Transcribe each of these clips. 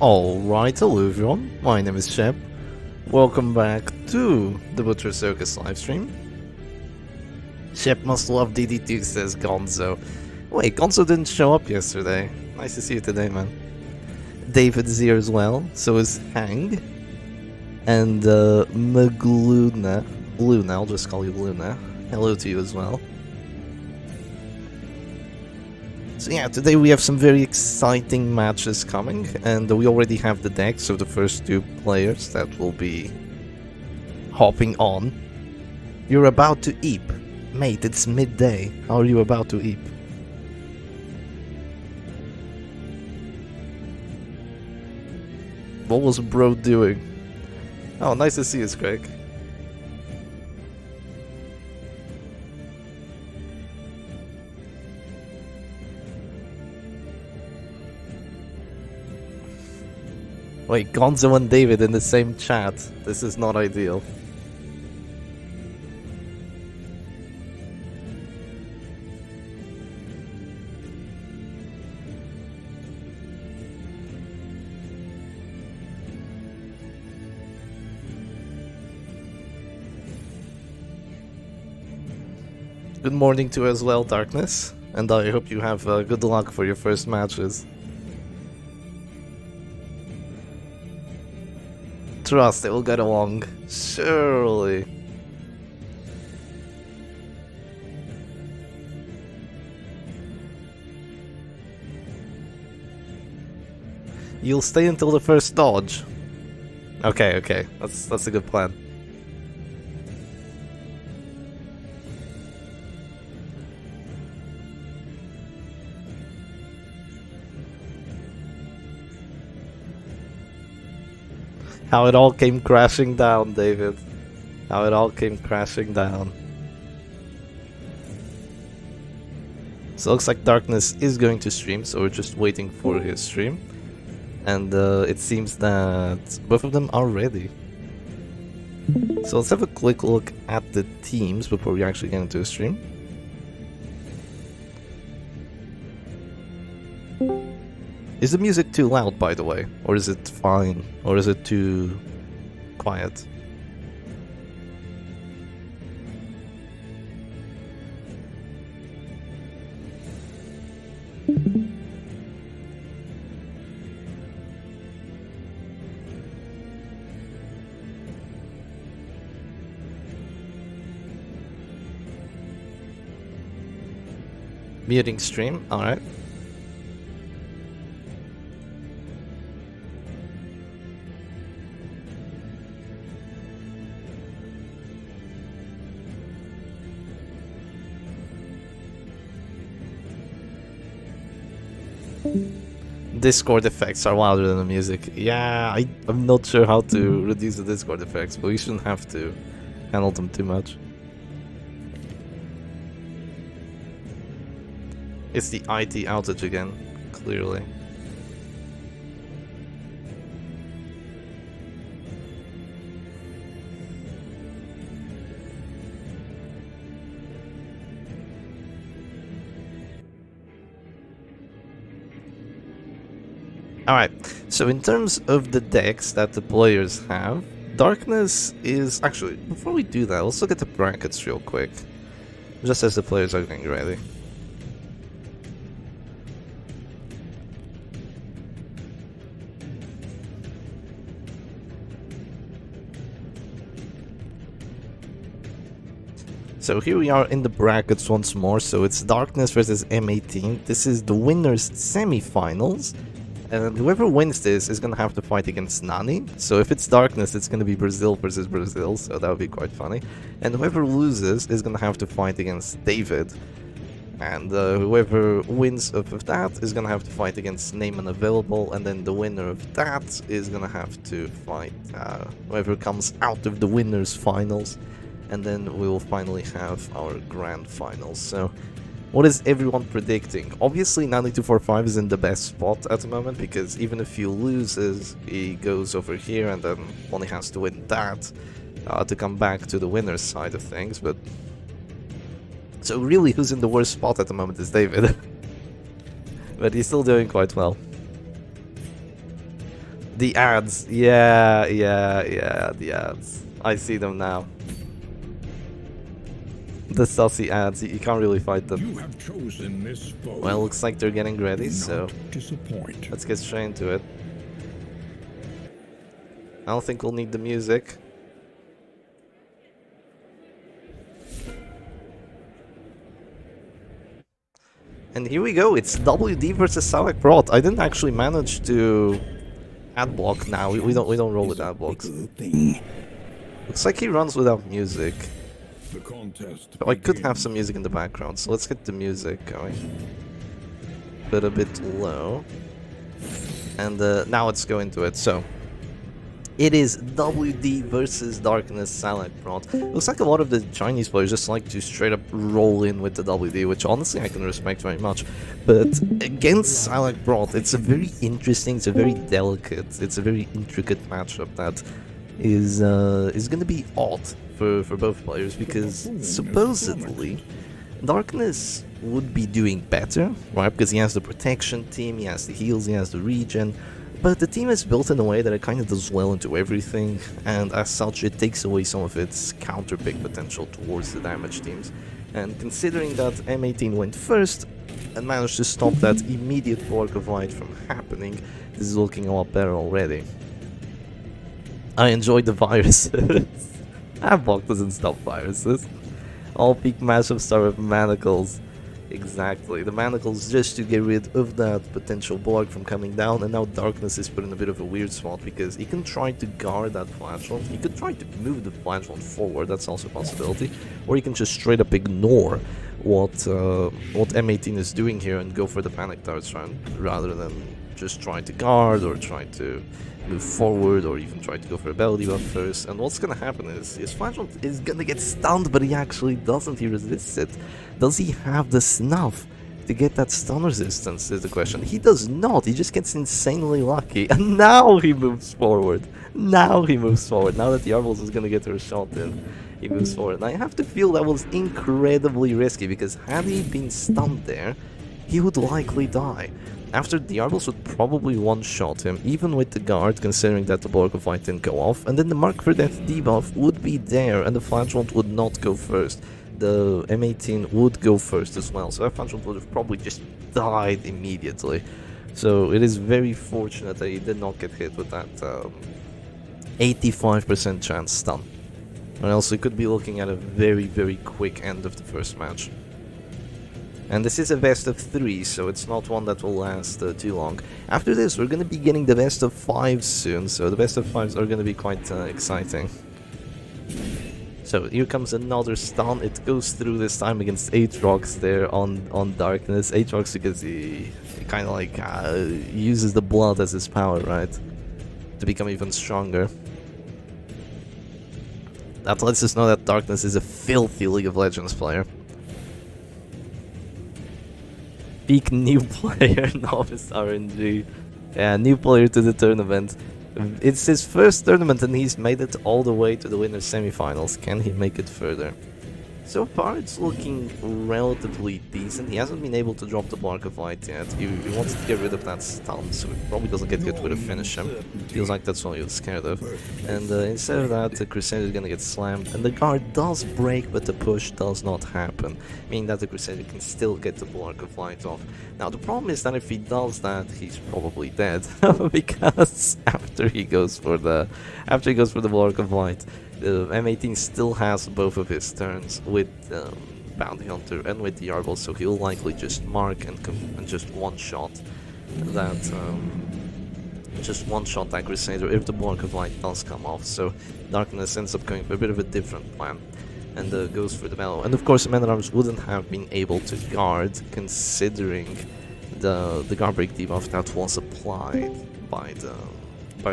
Alright, hello everyone, my name is Shep. Welcome back to the Butcher Circus livestream. Shep must love DD2, says Gonzo. Wait, Gonzo didn't show up yesterday. Nice to see you today, man. David is here as well, so is Hang. And Magluna. Luna, I'll just call you Luna. Hello to you as well. So yeah, today we have some very exciting matches coming, and we already have the decks of the first two players that will be hopping on. You're about to eep. Mate, it's midday. How are you about to eep? What was bro doing? Oh, nice to see you, Craig. Wait, Gonzo and David in the same chat. This is not ideal. Good morning to you as well, Darkness. And I hope you have good luck for your first matches. Trust, it will get along. Surely. You'll stay until the first dodge. Okay. That's a good plan. How it all came crashing down, David. How it all came crashing down. So it looks like Darkness is going to stream, so we're just waiting for his stream. And it seems that both of them are ready. So let's have a quick look at the teams before we actually get into the stream. Is the music too loud, by the way? Or is it fine? Or is it too quiet? Muting stream, alright. Discord effects are louder than the music. Yeah, I'm not sure how to reduce the Discord effects, but we shouldn't have to handle them too much. It's the IT outage again, clearly. Alright, so in terms of the decks that the players have, Darkness is... Actually, before we do that, let's look at the brackets real quick. Just as the players are getting ready. So here we are in the brackets once more, so it's Darkness versus M18. This is the winners semi-finals. And whoever wins this is gonna have to fight against Nani. So if it's Darkness, it's gonna be Brazil versus Brazil, so that would be quite funny. And whoever loses is gonna have to fight against David. And whoever wins of that is gonna have to fight against Name Unavailable, and then the winner of that is gonna have to fight whoever comes out of the winners finals. And then we will finally have our grand finals. So what is everyone predicting? Obviously 9245 is in the best spot at the moment, because even if he loses, he goes over here and then only has to win that to come back to the winner's side of things. But so really, who's in the worst spot at the moment is David. But he's still doing quite well. The ads, yeah, the ads. I see them now. The sussy ads, you can't really fight them. You have chosen this foe. Well, looks like they're getting ready, Do so not disappoint. let's get straight into it. I don't think we'll need the music. And here we go, it's WD versus Salak Prot. I didn't actually manage to ad block now. We don't roll with ad blocks. Looks like he runs without music. The contest But I could have some music in the background, so let's get the music going. But a bit low. And now let's go into it. So it is WD versus Darkness Salak Prot. Looks like a lot of the Chinese players just like to straight up roll in with the WD, which honestly I can respect very much. But against Salak Prot, it's a very interesting, it's a very delicate, it's a very intricate matchup that is going to be odd for both players, because supposedly Darkness would be doing better, right? Because he has the protection team, he has the heals, he has the regen. But the team is built in a way that it kind of does well into everything, and as such it takes away some of its counter-pick potential towards the damage teams. And considering that M18 went first and managed to stop that immediate Borg of Light from happening, this is looking a lot better already. I enjoyed the viruses. Adblock doesn't stop viruses. All peak matchups start with manacles. Exactly, the manacles just to get rid of that potential Borg from coming down, and now Darkness is put in a bit of a weird spot because he can try to guard that flashlight, he could try to move the flashlight forward, that's also a possibility, or he can just straight up ignore what M18 is doing here and go for the panic darts rather than just try to guard or try to move forward or even try to go for a belly buff first. And what's gonna happen is his flashlight is gonna get stunned, but he actually doesn't, he resists it. Does he have the snuff to get that stun resistance is the question. He does not, he just gets insanely lucky, and now he moves forward. Now he moves forward, now that the Arbals is gonna get her shot in, he moves forward. And I have to feel that was incredibly risky, because had he been stunned there, he would likely die. After the Arbals would probably one-shot him, even with the guard, considering that the Borg of Light didn't go off, and then the Mark for Death debuff would be there, and the Flashlight would not go first. The M18 would go first as well, so that Flashlight would have probably just died immediately. So it is very fortunate that he did not get hit with that 85% chance stun. Or else we could be looking at a very, very quick end of the first match. And this is a best of 3, so it's not one that will last too long. After this, we're going to be getting the best of 5 soon, so the best of 5s are going to be quite exciting. So here comes another stun. It goes through this time against Aatrox there on Darkness. Aatrox, because he kind of like uses the blood as his power, right? To become even stronger. That lets us know that Darkness is a filthy League of Legends player. Peak new player, novice RNG. Yeah, new player to the tournament. It's his first tournament and he's made it all the way to the winner's semifinals. Can he make it further? So far it's looking relatively decent. He hasn't been able to drop the Mark of Light yet. He wants to get rid of that stun, so he probably doesn't get hit with a finish him. Feels like that's what he was scared of. And instead of that, the Crusader is gonna get slammed, and the guard does break, but the push does not happen, meaning that the Crusader can still get the Mark of Light off. Now the problem is that if he does that, he's probably dead, because after he goes for the Mark of Light, the M18 still has both of his turns with Bounty Hunter and with the Arbal, so he'll likely just mark and just one-shot that Crusader if the Mark of Light does come off. So Darkness ends up going for a bit of a different plan and goes for the Mellow. And of course the Man-at-Arms wouldn't have been able to guard, considering the guard break debuff that was applied by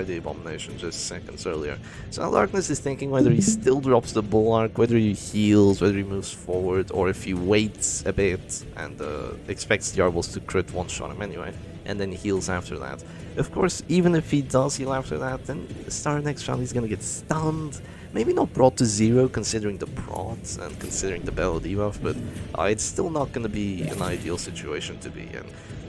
the Abomination just seconds earlier. So now Darkness is thinking whether he still drops the Bulwark, whether he heals, whether he moves forward, or if he waits a bit and expects the Arbals to crit one-shot him anyway, and then he heals after that. Of course, even if he does heal after that, then the start next round he's gonna get stunned. Maybe not brought to 0 considering the prods and considering the Bell debuff, but it's still not gonna be an ideal situation to be in.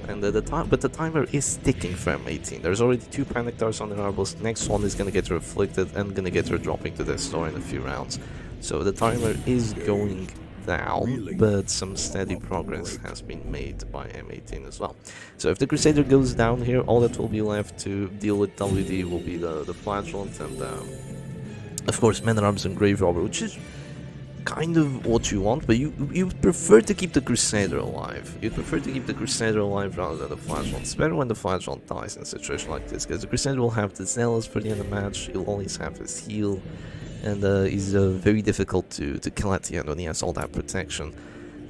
And but the timer is ticking for M18. There's already 2 Panic Darts on the Arbos. Next one is gonna get her afflicted and gonna get her dropping to Death's Door in a few rounds. So the timer is going down, but some steady progress has been made by M18 as well. So if the Crusader goes down here, all that will be left to deal with WD will be the Flagellant and of course Men at Arms and Grave Robber, which is kind of what you want, but you prefer to keep the Crusader alive. You'd prefer to keep the Crusader alive rather than the Flagellant. It's better when the Flagellant dies in a situation like this, because the Crusader will have the Zealous for the end of the match, he'll always have his heal, and he's very difficult to kill at the end when he has all that protection.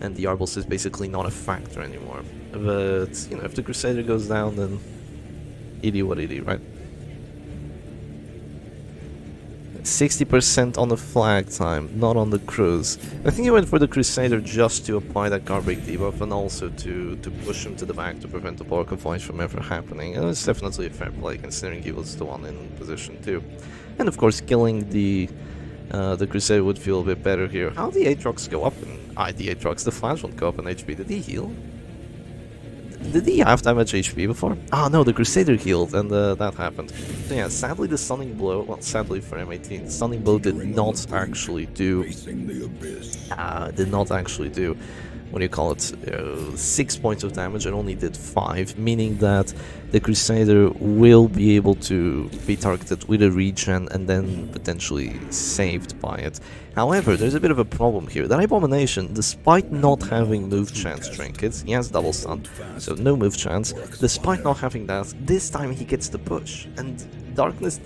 And the Arbos is basically not a factor anymore. But, you know, if the Crusader goes down, then it is what it is, right? 60% on the flag time, not on the cruise. I think he went for the Crusader just to apply that guard break debuff and also to push him to the back to prevent the block of voice from ever happening. And it's definitely a fair play considering he was the one in position too. And of course killing the Crusader would feel a bit better here. How the Aatrox go up in the Aatrox, the Flagellant go up in HP, did he heal? Did he have that much HP before? Ah no, the Crusader healed and that happened. So yeah, sadly the Stunning Blow, well sadly for M18, the Stunning Blow did not actually do, what do you call it, 6 points of damage and only did 5, meaning that the Crusader will be able to be targeted with a regen and then potentially saved by it. However, there's a bit of a problem here. That Abomination, despite not having move chance trinkets, he has double stun, so no move chance. Despite not having that, this time he gets the push, and Darkness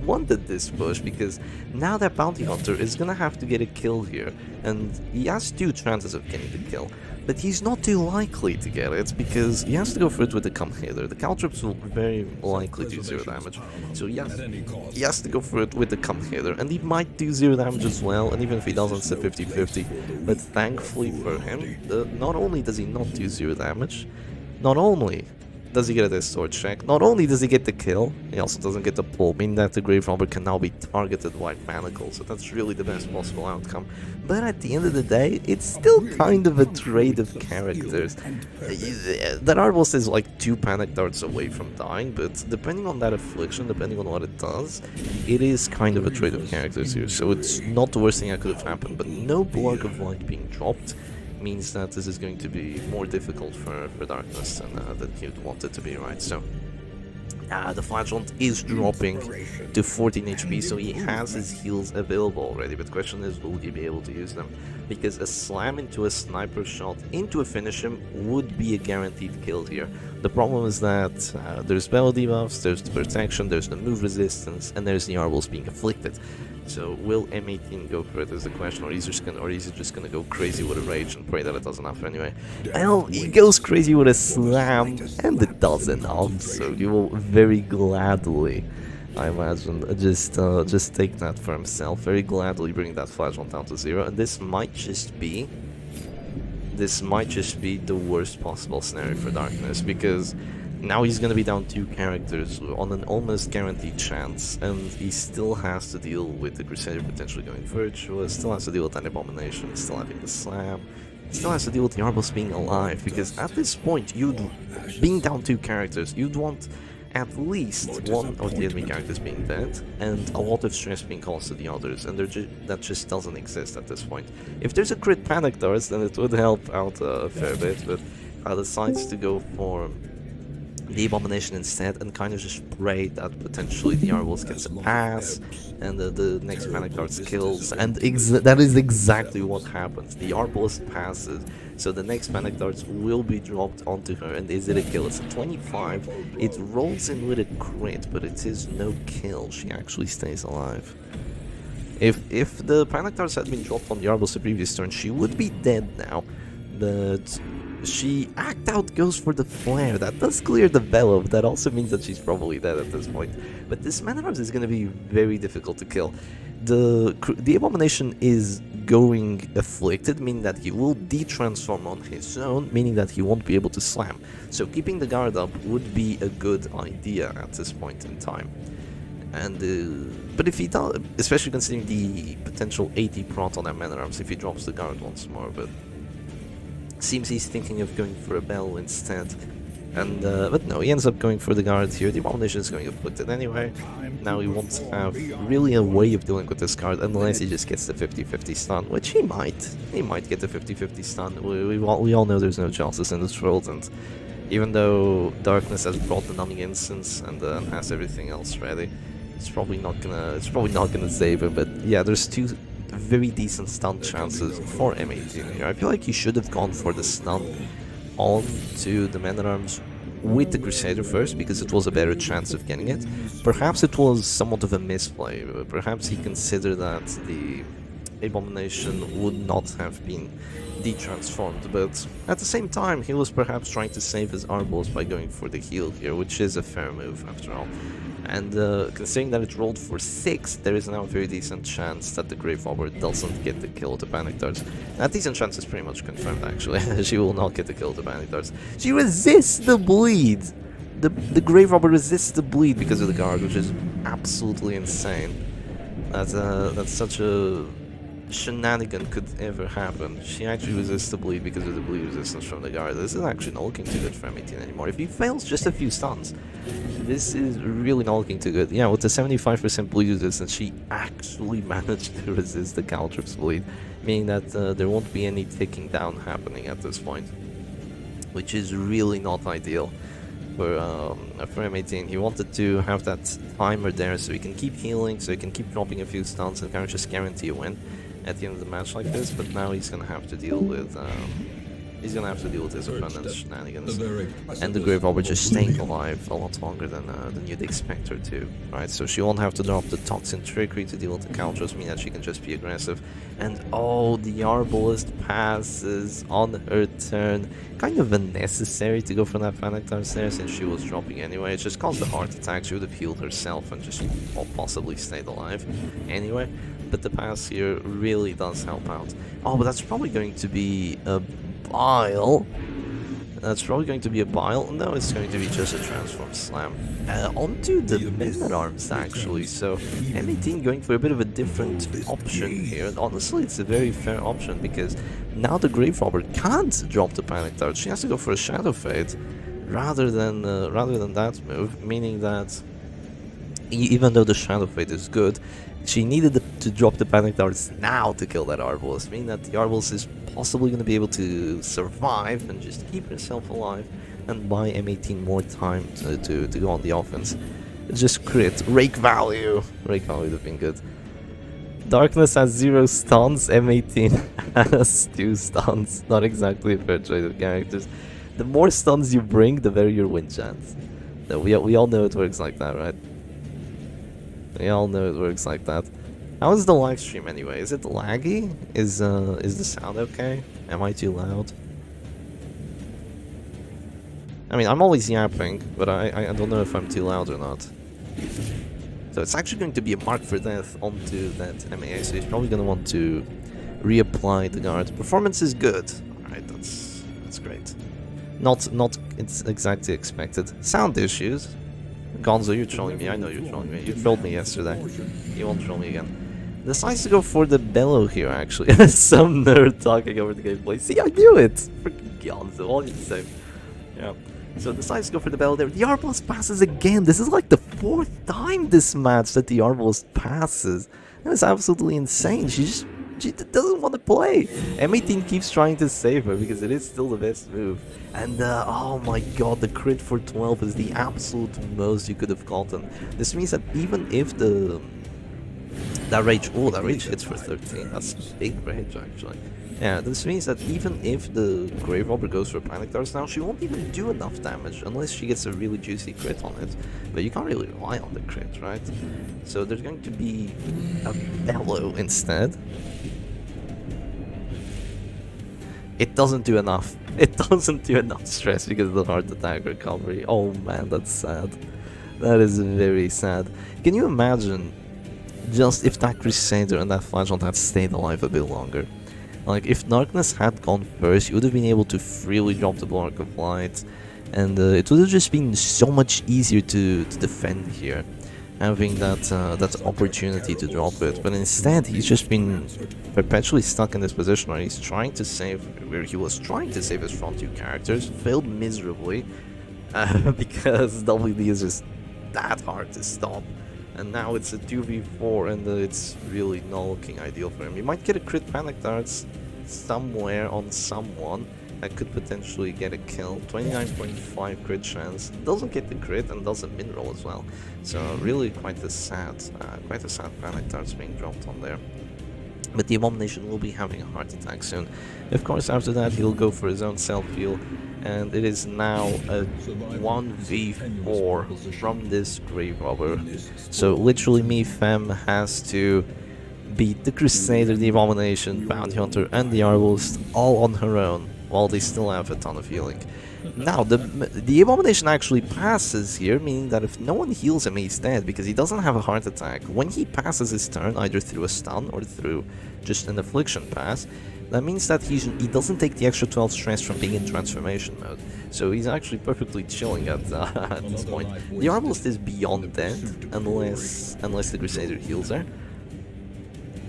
wanted this push because now that Bounty Hunter is gonna have to get a kill here, and he has 2 chances of getting the kill, but he's not too likely to get it because he has to go for it with the Come Hither. The Caltrops will very likely do 0 damage, so he has to go for it with the Come Hither, and he might do 0 damage as well, and even if he doesn't, it's a 50-50, but thankfully for him, not only does he not do 0 damage, not only does he get a sword check, not only does he get the kill, he also doesn't get the pull, meaning that the Grave Robber can now be targeted by Manacle, so that's really the best possible outcome. But at the end of the day, it's still kind of a trade of characters. That Arbos is like 2 Panic Darts away from dying, but depending on that affliction, depending on what it does, it is kind of a trade of characters here, so it's not the worst thing that could have happened, but no Block of Light being dropped means that this is going to be more difficult for Darkness than he'd want it to be, right? So the Flagellant is dropping to 14 HP, so he has his heals available already, but the question is, will he be able to use them? Because a slam into a sniper shot into a finish him would be a guaranteed kill here. The problem is that there's spell debuffs, there's the protection, there's the move resistance, and there's the Arbos being afflicted. So will M18 go for it is the question, or is he just gonna go crazy with a rage and pray that it does enough anyway? Well, he goes crazy with a slam, and it does enough, so you will very gladly, I imagine, just take that for himself, very gladly bring that Flagellant down to 0, and this might just be the worst possible scenario for Darkness, because now he's gonna be down 2 characters on an almost guaranteed chance, and he still has to deal with the Crusader potentially going virtuous, still has to deal with that Abomination, still having the slam, still has to deal with the Arbos being alive, because at this point, being down 2 characters, you'd want at least one of the enemy characters being dead, and a lot of stress being caused to the others, and that just doesn't exist at this point. If there's a crit Panic Darts, then it would help out a fair bit, but decides to go for the Abomination instead and kind of just pray that potentially the Arbos gets a pass and the next Panic Darts kills, and that is exactly what happens. The Arbos passes, so the next Panic Darts will be dropped onto her, and is it a kill? It's a 25, it rolls in with a crit, but it is no kill, she actually stays alive. If the Panic Darts had been dropped on the Arbos the previous turn, she would be dead now, but she act out goes for the flare. That does clear the bellow, but that also means that she's probably dead at this point. But this Man at Arms is going to be very difficult to kill. The Abomination is going afflicted, meaning that he will de-transform on his own, meaning that he won't be able to slam. So keeping the guard up would be a good idea at this point in time. And but if he does, especially considering the potential 80 prot on that Man at Arms, if he drops the guard once more, but Seems he's thinking of going for a bell instead. And, but no, he ends up going for the guard here. The Abomination is going to put it anyway. Now he won't have really a way of dealing with this card unless he just gets the 50-50 stun, which he might. He might get the 50-50 stun. We all know there's no justice in this world, and even though Darkness has brought the numbing instance and has everything else ready, it's probably not gonna save him. But yeah, there's two very decent stun chances for M18 here. I feel like he should have gone for the stun on to the Man-at-Arms with the Crusader first, because it was a better chance of getting it. Perhaps it was somewhat of a misplay. Perhaps he considered that the Abomination would not have been de-transformed, but at the same time he was perhaps trying to save his Arballs by going for the heal here, which is a fair move after all. And considering that it rolled for 6, there is now a very decent chance that the Grave Robber doesn't get the kill with the Panic Darts. That decent chance is pretty much confirmed actually. She will not get the kill with the Panic Darts. She resists the bleed! The Grave Robber resists the bleed because of the guard, which is absolutely insane. That's such a shenanigan could ever happen. She actually resists the bleed because of the bleed resistance from the guard. This is actually not looking too good for M18 anymore. If he fails just a few stuns, this is really not looking too good. Yeah, with the 75% bleed resistance, she actually managed to resist the counter's bleed, meaning that there won't be any ticking down happening at this point, which is really not ideal for M18. He wanted to have that timer there so he can keep healing, so he can keep dropping a few stuns and kind of just guarantee a win at the end of the match like this, but now he's gonna have to deal with his opponent's shenanigans, and the Grave Robber just staying alive a lot longer than you'd expect her to, right? So she won't have to drop the Toxin Trickery to deal with the counters, meaning that she can just be aggressive. And oh, the Arbalist passes on her turn. Kind of unnecessary to go for that Panic Dart there, since she was dropping anyway. It just caused a heart attack. She would have healed herself and just possibly stayed alive anyway. But the pass here really does help out. Oh, but that's probably going to be a bile. That's probably going to be a bile. No, it's going to be just a transform slam. Onto the Men-at-Arms actually. So M18 going for a bit of a different option here. And honestly, it's a very fair option because now the Grave Robber can't drop the Panic Dart. She has to go for a Shadow Fade rather than that move, meaning that even though the Shadow Fade is good, she needed to drop the Panic Darts now to kill that Arbalist, meaning that the Arbalist is possibly going to be able to survive and just keep herself alive and buy M18 more time to go on the offense. Just crit. Rake value! Rake value would have been good. Darkness has 0 stuns, M18 has 2 stuns. Not exactly a fair trade of characters. The more stuns you bring, the better your win chance. We all know it works like that, right? We all know it works like that. How is the live stream anyway? Is it laggy? Is the sound okay? Am I too loud? I mean, I'm always yapping, but I don't know if I'm too loud or not. So it's actually going to be a mark for death onto that MAA, so he's probably going to want to reapply the guard. Performance is good. Alright, that's great. Not it's exactly expected. Sound issues. Gonzo, you're trolling me. I know you're trolling me. You trolled me yesterday. You won't troll me again. Decides to go for the bellow here, actually. Some nerd talking over the gameplay. See, I knew it! Freaking Gonzo, all you say. Yeah. So decides to go for the bellow there. The Arbalist passes again. This is like the 4th time this match that the Arbalist passes. That is absolutely insane. She doesn't want to play. M18 keeps trying to save her because it is still the best move. And oh my god, the crit for 12 is the absolute most you could have gotten. This means that even if that rage hits for 13. That's big rage actually. Yeah, this means that even if the Grave Robber goes for Panic Darts now, she won't even do enough damage unless she gets a really juicy crit on it. But you can't really rely on the crit, right? So there's going to be a bellow instead. It doesn't do enough. It doesn't do enough stress because of the heart attack recovery. Oh man, that's sad. That is very sad. Can you imagine just if that Crusader and that Flagellant had stayed alive a bit longer? Like, if Darkness had gone first, you would have been able to freely drop the Block of Light, and it would have just been so much easier to defend here. having that opportunity to drop it, but instead he's just been perpetually stuck in this position where he was trying to save his front two characters, failed miserably, because WD is just that hard to stop. And now it's a 2v4, and it's really not looking ideal for him. He might get a crit panic darts somewhere on someone that could potentially get a kill. 29.5 crit chance. Doesn't get the crit and does a min roll as well. So really quite a sad panic darts being dropped on there. But the Abomination will be having a heart attack soon. Of course, after that he'll go for his own self-heal, and it is now a 1v4 from this Grave Robber. So literally me, Fem, has to beat the Crusader, the Abomination, Bounty Hunter, and the Arbalist all on her own, while they still have a ton of healing. Now, the Abomination actually passes here, meaning that if no one heals him, he's dead, because he doesn't have a heart attack. When he passes his turn, either through a stun or through just an affliction pass, that means that he doesn't take the extra 12 stress from being in transformation mode. So he's actually perfectly chilling at this point. The Arbalist is beyond dead, unless the Crusader heals her.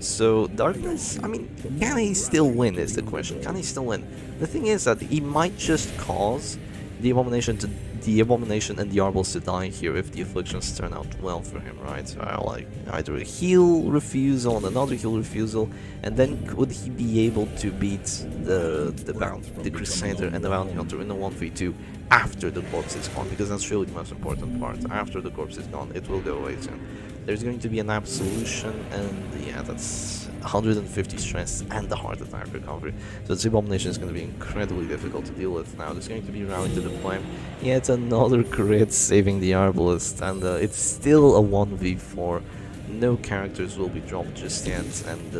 So Darkness, I mean, can he still win is the question. Can he still win? The thing is that he might just cause the Abomination and the Arbalist to die here if the afflictions turn out well for him, right? Like either a heal refusal and another heal refusal, and then could he be able to beat the Crusader and the Bounty Hunter in the 1v2 after the corpse is gone? Because that's really the most important part. After the corpse is gone, it will go away soon. There's going to be an absolution, and yeah, that's 150 stress and the heart attack recovery. So this Abomination is going to be incredibly difficult to deal with now. There's going to be Rally to the Flame, yet another crit saving the Arbalist, and it's still a 1v4. No characters will be dropped just yet, and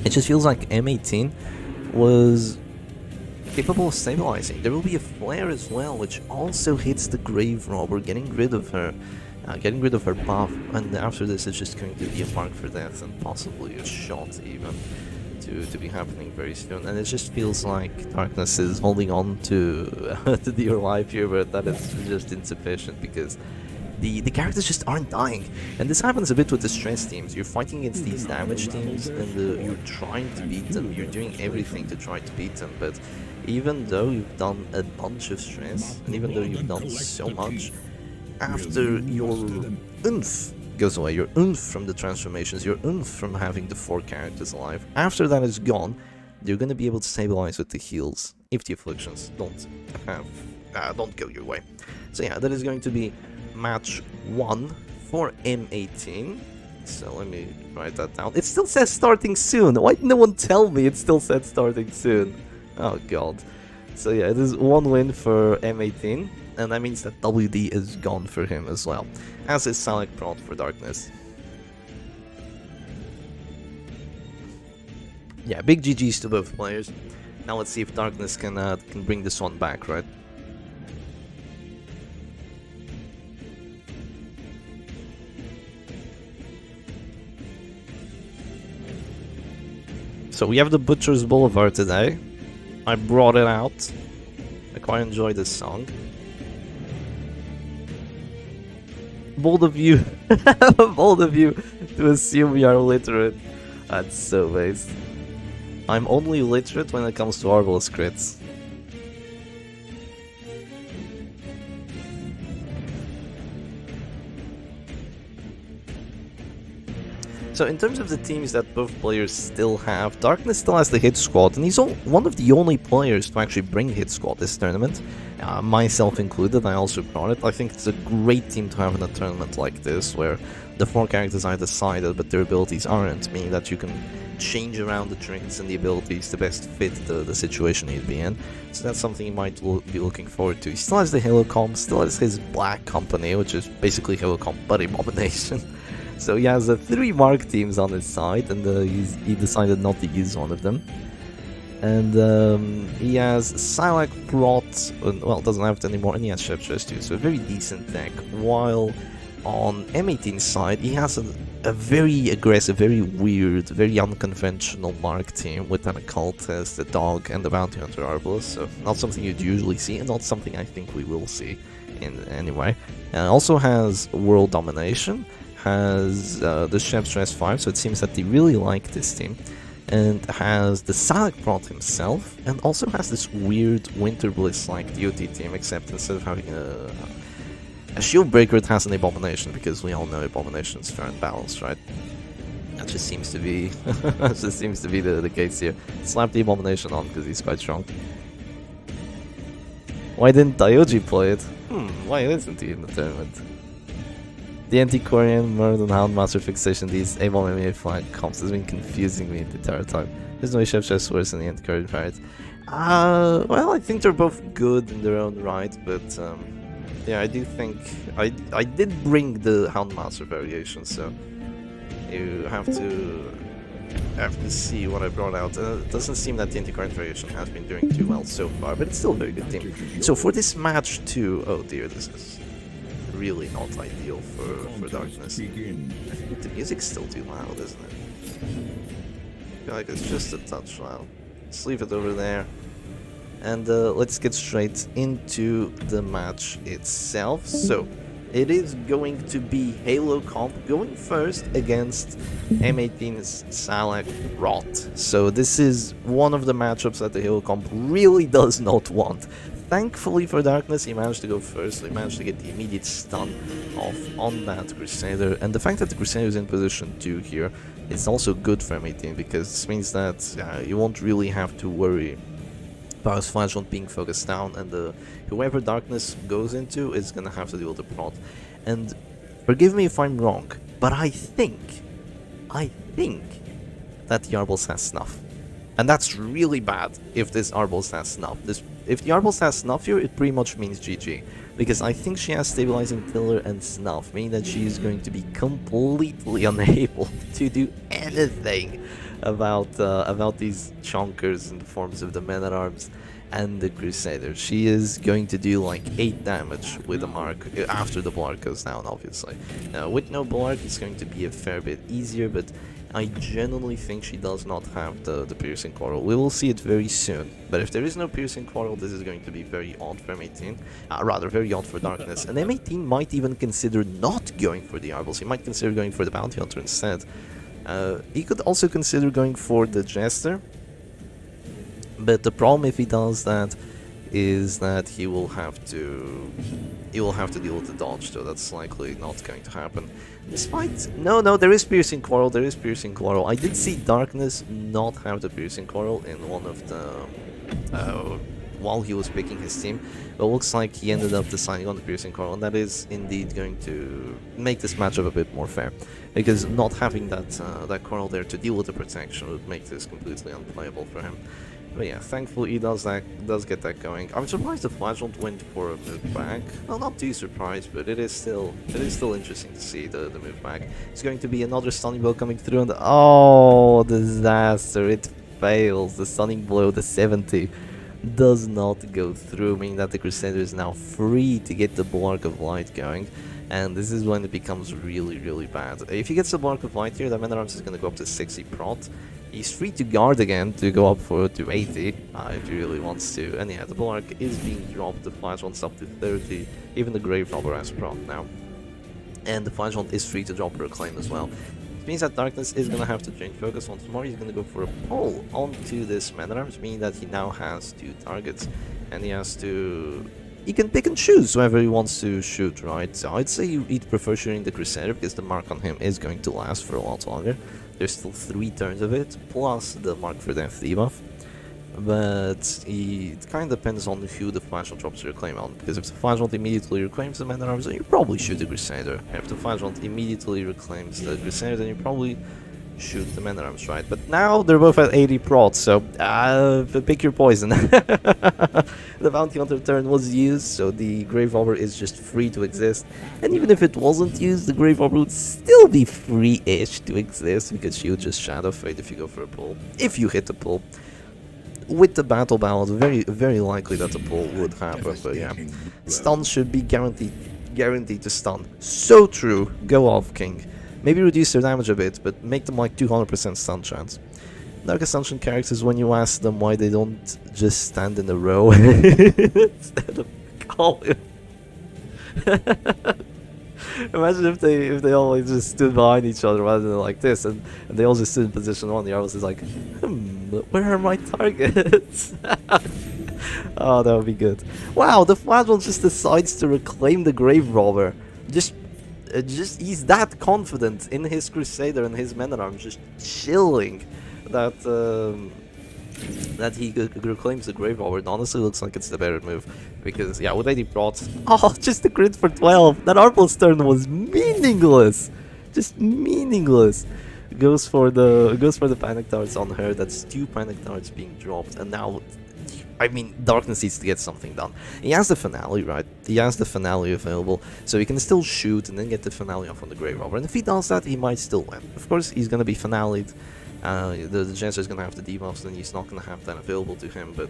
it just feels like M18 was capable of stabilizing. There will be a flare as well, which also hits the Grave Robber, getting rid of her buff, and after this it's just going to be a mark for death and possibly a shot even to be happening very soon. And it just feels like Darkness is holding on to to dear life here, but that is just insufficient because the characters just aren't dying. And this happens a bit with the stress teams. You're fighting against these damage teams, and you're trying to beat them, you're doing everything to try to beat them, but even though you've done a bunch of stress, and even though you've done so much, after your oomph goes away, your oomph from the transformations, your oomph from having the 4 characters alive, after that is gone, you're gonna be able to stabilize with the heals if the afflictions don't go your way. So yeah, that is going to be match 1 for M18. So let me write that down. It still says starting soon. Why did no one tell me it still said starting soon? Oh god. So yeah, it is 1 win for M18. And that means that WD is gone for him as well, as is Salak Prot for Darkness. Yeah, big GG's to both players. Now let's see if Darkness can bring this one back, right? So we have the Butcher's Boulevard today. I brought it out. I quite enjoy this song. Bold of you, bold of you to assume we are literate. That's so based. I'm only literate when it comes to Arbalist crits. So in terms of the teams that both players still have, Darkness still has the hit squad, and he's one of the only players to actually bring hit squad this tournament, myself included. I also brought it. I think it's a great team to have in a tournament like this, where the 4 characters are decided but their abilities aren't, meaning that you can change around the trinkets and the abilities to best fit the situation he'd be in. So that's something he might be looking forward to. He still has the Halo Comp, still has his Black Company, which is basically Halo Comp but Abomination. So he has 3 Mark teams on his side, and he decided not to use one of them. And he has Silak Prot, well, doesn't have it anymore, and he has Chef Chess too, so a very decent deck. While on M18's side, he has a very aggressive, very weird, very unconventional Mark team with an Occultist, a Dog, and the Bounty Hunter Arbalist, so not something you'd usually see, and not something I think we will see in anyway. And it also has World Domination, has the Chef Stress 5, so it seems that they really like this team. And has the Salak Prot himself, and also has this weird Winter Bliss-like DOT team, except instead of having a Shield Breaker, it has an Abomination, because we all know Abomination is fair and balanced, right? That just seems to be the case here. Slap the Abomination on because he's quite strong. Why didn't Dioji play it? Why isn't he in the tournament? The anti-Korean Murder and Houndmaster fixation, these A1 MMA flag comps has been confusing me the entire time. There's no Chef Chess worse than the anti-Korean variant. Well, I think they're both good in their own right, but yeah, I do think I did bring the Houndmaster variation, so you have to see what I brought out. It doesn't seem that the anti-current variation has been doing too well so far, but it's still a very good team. So for this match too, oh dear, this is really not ideal for Darkness. I think the music's still too loud, isn't it? I feel like it's just a touch loud. Let's leave it over there. And let's get straight into the match itself. So it is going to be Halo Comp going first against M18's Salak Rot. So this is one of the matchups that the Halo Comp really does not want. Thankfully for Darkness, he managed to go first. He managed to get the immediate stun off on that Crusader. And the fact that the Crusader is in position 2 here is also good for M18, because this means that you won't really have to worry about his Flashlight being focused down, and whoever Darkness goes into is gonna have to deal with the prot. And forgive me if I'm wrong, but I think that the Arbalest has Snuff. And that's really bad if this Arbalest has Snuff. If the Arbalest has Snuff here, it pretty much means GG. Because I think she has Stabilizing Tiller and Snuff, meaning that she is going to be completely unable to do anything about these chonkers in the forms of the Men-at-Arms and the Crusader. She is going to do like 8 damage with the mark after the Blark goes down, obviously. Now, with no Blark, it's going to be a fair bit easier, but I genuinely think she does not have the Piercing Coral. We will see it very soon, but if there is no Piercing Coral, this is going to be very odd for M18. Rather, very odd for Darkness. And M18 might even consider not going for the Arbalest. He might consider going for the Bounty Hunter instead. He could also consider going for the Jester, but the problem if he does that is that he will have to deal with the dodge, so that's likely not going to happen. Despite no, there is Piercing Coral. There is Piercing Coral. I did see Darkness not have the Piercing Coral in one of the while he was picking his team, but it looks like he ended up deciding on the Piercing Coral, and that is indeed going to make this matchup a bit more fair, because not having that Coral there to deal with the protection would make this completely unplayable for him. But yeah, thankfully he does get that going. I'm surprised the Flashlight went for a move back. Well, not too surprised, but it is still interesting to see the move back. It's going to be another stunning blow coming through, and oh, disaster! It fails. The stunning blow, the 70, does not go through, meaning that the Crusader is now free to get the Blark of Light going. And this is when it becomes really, really bad. If he gets the Blark of Light here, the Men-at-Arms is going to go up to 60 prot. He's free to guard again to go up to 80 if he really wants to. And yeah, the Blark is being dropped, the Flashlight up to 30. Even the Grave Robber has prot now. And the Flashlight is free to drop her Reclaim as well. It means that Darkness is going to have to change focus once more. He's going to go for a pull onto this Men-at-Arms, meaning that he now has 2 targets. And he can pick and choose whoever he wants to shoot, right? So I'd say he'd prefer shooting the Crusader, because the mark on him is going to last for a lot longer. There's still 3 turns of it, plus the Mark for Death debuff. But it kind of depends on who the Flashlight drops your Reclaim on, because if the Flashlight immediately reclaims the Men-at-Arms, then you probably shoot the Crusader. If the Flashlight immediately reclaims the Crusader, then you probably shoot the Men-at-Arms, right? But now they're both at 80 prot, so pick your poison. The Bounty Hunter turn was used, so the Grave Robber is just free to exist. And even if it wasn't used, the Grave Robber would still be free-ish to exist, because she would just Shadow Fade if you go for a pull. If you hit the pull. With the Battle Ballad, very, very likely that the pull would happen, but yeah. Stun should be guaranteed to stun. So true, go off, King. Maybe reduce their damage a bit, but make them like 200% stun chance. Dark Assumption characters, when you ask them why they don't just stand in a row instead of calling. Imagine if they all just stood behind each other rather than like this, and they all just stood in position one. The Arbus is like, where are my targets? Oh, that would be good. Wow, the Flagel just decides to reclaim the Grave Robber. Just he's that confident in his Crusader and his men-at-arms, just chilling that that he reclaims the Grave Robber. It honestly looks like it's the better move, because yeah, with 80 prots, oh, just the crit for 12. That Arbel's turn was meaningless, just meaningless. Goes for the panic darts on her. That's 2 panic darts being dropped, and now, I mean, Darkness needs to get something done. He has the finale, right? He has the finale available, so he can still shoot and then get the finale off on the Grave Robber. And if he does that, he might still win. Of course, he's gonna be finale'd. The Jester is gonna have the debuffs, and he's not gonna have that available to him. But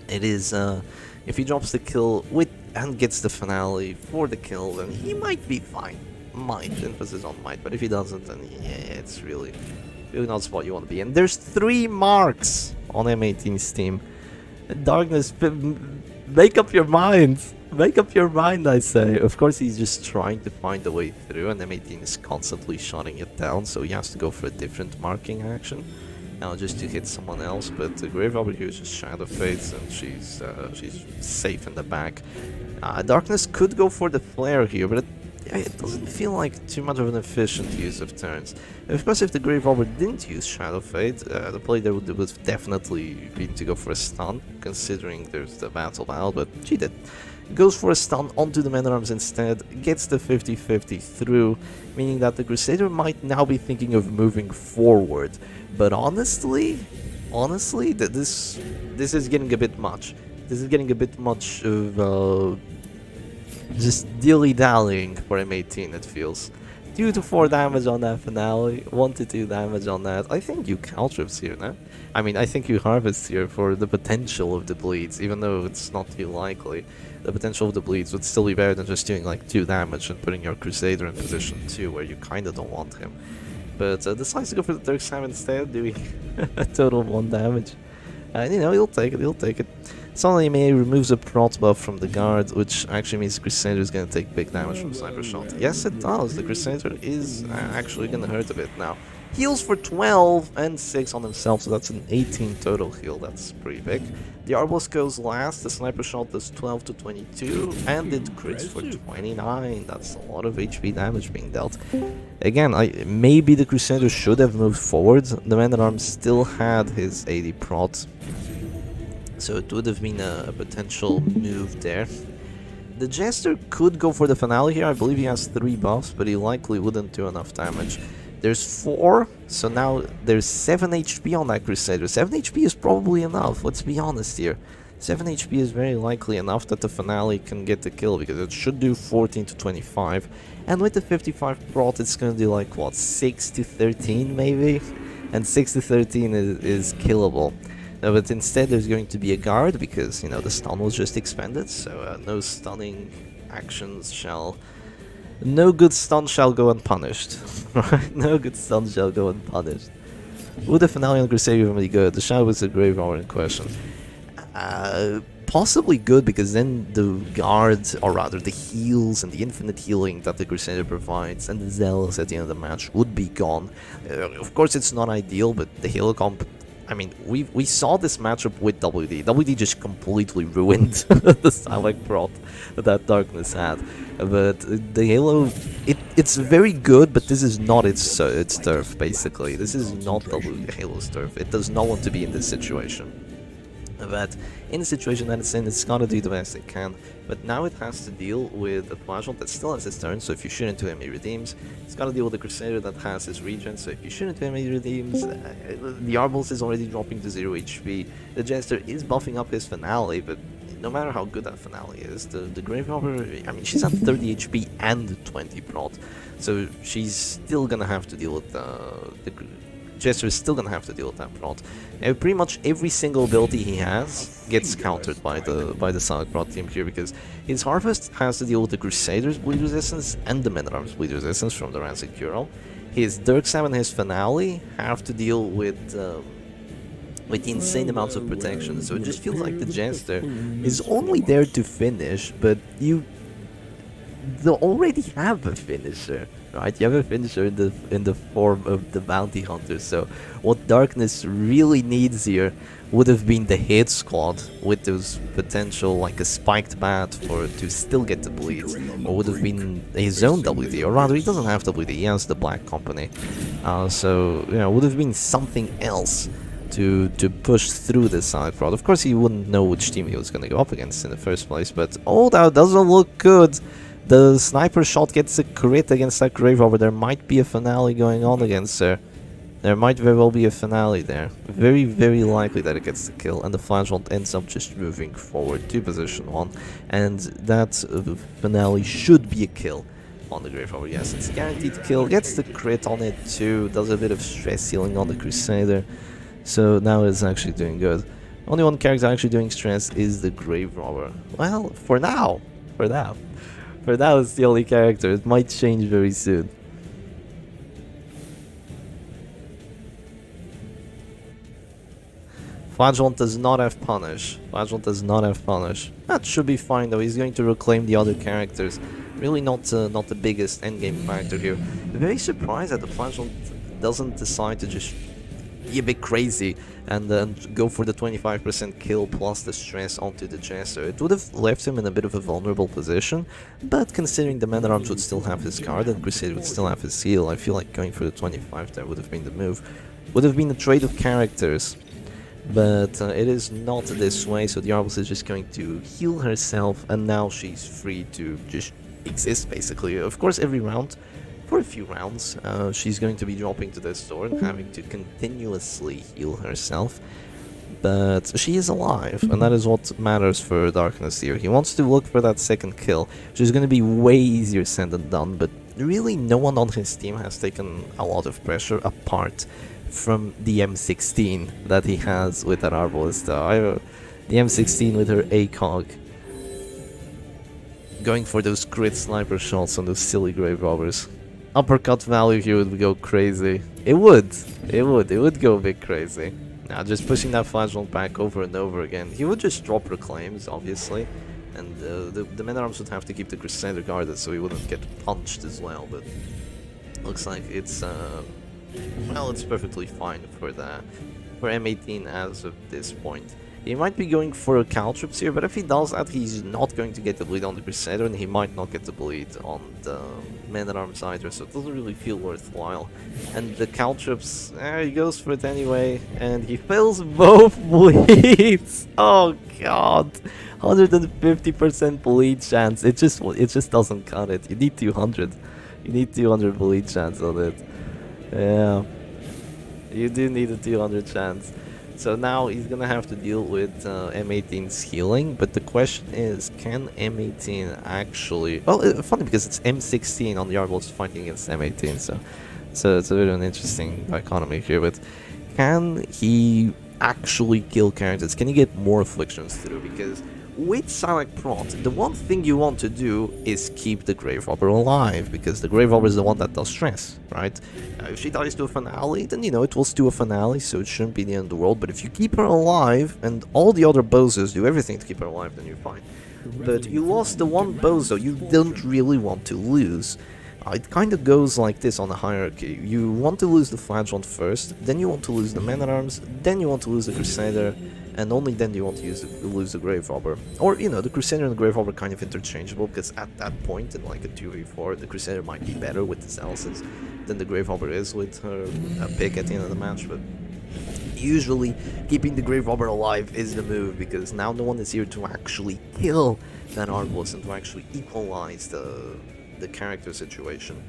it is, if he drops the kill with and gets the finale for the kill, then he might be fine. Might, emphasis on might. But if he doesn't, then yeah, it's really not the spot you want to be in. There's 3 marks on M18's team. Darkness, make up your mind. Make up your mind, I say. Of course, he's just trying to find a way through, and M18 is constantly shutting it down, so he has to go for a different marking action. Now, just to hit someone else, but the Grave Robber here is just Shadow Fates, and she's safe in the back. Darkness could go for the Flare here, but it doesn't feel like too much of an efficient use of turns. Of course, if the Grave Robber didn't use Shadow Fate, the play there would definitely be to go for a stun, considering there's the Battle Battle, but she did. Goes for a stun onto the Men-at-Arms instead, gets the 50-50 through, meaning that the Crusader might now be thinking of moving forward. But honestly, this is getting a bit much. This is getting a bit much of just dilly-dallying for M18, it feels. 2 to 4 damage on that finale, 1 to 2 damage on that. I think you Caltrips here, no? I mean, I think you Harvest here for the potential of the bleeds, even though it's not too likely. The potential of the bleeds would still be better than just doing like 2 damage and putting your Crusader in position 2, where you kinda don't want him. But decides to go for the Dirk Sam instead, doing a total of 1 damage. And you know, he'll take it. Suddenly May removes a prot buff from the guard, which actually means the Crusader is going to take big damage from Sniper Shot. Yes, it does. The Crusader is actually going to hurt a bit now. Heals for 12 and 6 on himself, so that's an 18 total heal. That's pretty big. The Arbos goes last. The Sniper Shot does 12 to 22, and it crits for 29. That's a lot of HP damage being dealt. Again, maybe the Crusader should have moved forward. The Man-at-Arms still had his 80 prot, so it would have been a potential move there. The Jester could go for the finale here. I believe he has 3 buffs, but he likely wouldn't do enough damage. There's 4, so now there's 7 HP on that Crusader. 7 HP is probably enough, let's be honest here. 7 HP is very likely enough that the finale can get the kill, because it should do 14 to 25. And with the 55 prot, it's gonna do like, what, 6 to 13 maybe? And 6 to 13 is killable. But instead there's going to be a guard, because, you know, the stun was just expended, so no stunning actions shall... No good stun shall go unpunished. Right? No good stun shall go unpunished. Would the finale on Crusader even be good? The Shadow was a Grave Robber in question. Possibly good, because then the guards, or rather the heals and the infinite healing that the Crusader provides, and the Zealous at the end of the match would be gone. Of course it's not ideal, but the Halo comp... I mean, we saw this matchup with WD. WD just completely ruined the Silent Prot that Darkness had. But the Halo, it's very good, but this is not its turf, basically. This is not the Halo's turf. It does not want to be in this situation. But in the situation that it's in, it's gotta do the best it can. But now it has to deal with a Flashlight that still has his turn, so if you shoot into him, he redeems. It's gotta deal with the Crusader that has his regen, so if you shoot into him, he redeems. The Arbals is already dropping to 0 HP. The Jester is buffing up his finale, but no matter how good that finale is, the Grave Robber, I mean, she's at 30 HP and 20 prot, so she's still gonna have to deal with the Jester is still gonna have to deal with that prot. And pretty much every single ability he has gets countered by the Silent Prot team here, because his Harvest has to deal with the Crusader's bleed resistance and the Men-at-Arms bleed resistance from the Rancid Cure. His Dirk Sam and his Finale have to deal with the insane amounts of protection. So it just feels like the Jester is only there to finish, but they already have a finisher, right? You have a finisher in the form of the bounty hunter. So what Darkness really needs here would have been the hit squad with those potential, like a spiked bat for to still get the bleeds, or would have been his own WD, or rather he doesn't have WD, he has the Black Company. So you know, would have been something else to push through the side fraud. Of course he wouldn't know which team he was going to go up against in the first place, but oh, that doesn't look good. The sniper shot gets a crit against that Grave Robber. There might be a finale going on against her. There might very well be a finale there. Very, very likely that it gets the kill, and the Flagellant ends up just moving forward to position 1, and that finale should be a kill on the Grave Robber. Yes, it's a guaranteed kill, gets the crit on it too, does a bit of stress healing on the Crusader, so now it's actually doing good. Only one character actually doing stress is the Grave Robber. Well, for now, it's the only character. It might change very soon. Flagellant does not have Punish. That should be fine though, he's going to reclaim the other characters. Really not the biggest endgame factor here. Very surprised that the Flagellant doesn't decide to just be a bit crazy and go for the 25% kill plus the stress onto the Jester. It would have left him in a bit of a vulnerable position, but considering the Man-at-Arms would still have his card and Crusader would still have his heal, I feel like going for the 25 there would have been the move. Would have been a trade of characters. But it is not this way, so the Arbus is just going to heal herself, and now she's free to just exist, basically. Of course, every round, for a few rounds, she's going to be dropping to this door and having to continuously heal herself. But she is alive, and that is what matters for Darkness here. He wants to look for that second kill, which is going to be way easier said than done, but really no one on his team has taken a lot of pressure apart from the M16 that he has with that Arbalista. The M16 with her ACOG going for those crit sniper shots on those silly Grave Robbers. Uppercut value here would go crazy. It would go a bit crazy. Now just pushing that Flagellant back over and over again. He would just drop reclaims, obviously, and the Men-at-Arms would have to keep the Crusader guarded so he wouldn't get punched as well, but looks like it's well, it's perfectly fine for M18 as of this point. He might be going for a Caltrops here, but if he does that, he's not going to get the bleed on the Crusader, and he might not get the bleed on the Man-at-Arms either, so it doesn't really feel worthwhile. And the Caltrops, he goes for it anyway, and he fails both bleeds! Oh god! 150% bleed chance, it just doesn't cut it. You need 200. You need 200 bleed chance on it. Yeah, you do need a 200 chance. So now he's gonna have to deal with M18's healing, but the question is, can M18 actually... Well, funny because it's M16 on the Arbalist fighting against M18, so it's a bit of an interesting dichotomy here, but can he actually kill characters? Can he get more afflictions through? Because with Silek Prot, the one thing you want to do is keep the Grave Robber alive, because the Grave Robber is the one that does stress, right? If she dies to a finale, then you know it was to a finale, so it shouldn't be the end of the world, but if you keep her alive, and all the other bozos do everything to keep her alive, then you're fine. But you lost the one bozo you don't really want to lose. It kind of goes like this on the hierarchy. You want to lose the Flagellant first, then you want to lose the Man-at-Arms, then you want to lose the Crusader, and only then do you want to lose the Grave Robber. Or, you know, the Crusader and the Grave Robber are kind of interchangeable, because at that point, in like a 2v4, the Crusader might be better with his Elses than the Grave Robber is with her pick at the end of the match, but usually keeping the Grave Robber alive is the move, because now no one is here to actually kill that Arbalist and to actually equalize the character situation.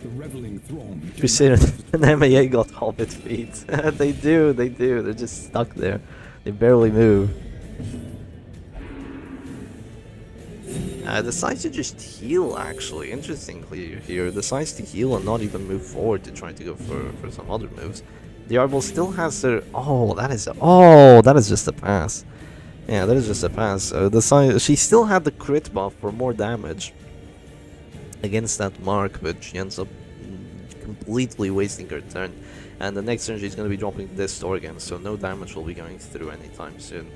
The reveling throng. Crusader and MAA got Hobbit feet. They do. They're just stuck there. They barely move. Decides to just heal, actually. Interestingly here, decides to heal and not even move forward to try to go for some other moves. The Arbal still has her... that is just a pass. Yeah, that is just a pass. She still had the crit buff for more damage against that mark, but she ends up completely wasting her turn, and the next turn she's going to be dropping this door again, so no damage will be going through anytime soon.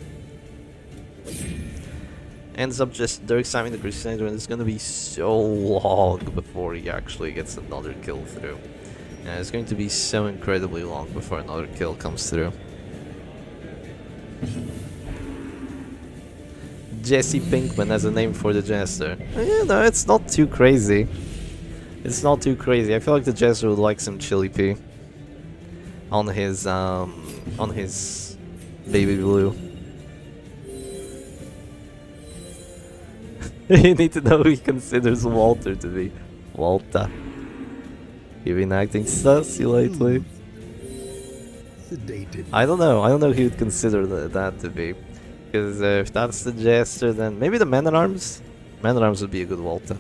ends up just Dirk Samming the Crusader, and it's gonna be so long before he actually gets another kill through. Yeah, it's going to be so incredibly long before another kill comes through. Jesse Pinkman as a name for the Jester. You know, it's not too crazy. It's not too crazy. I feel like the Jester would like some chili pea on his baby blue. You need to know who he considers Walter to be. Walter. You've been acting sussy lately. Sedated. I don't know who you'd consider that to be. Because if that's the Jester, then maybe the Men-at-Arms? Men-at-Arms would be a good Walter.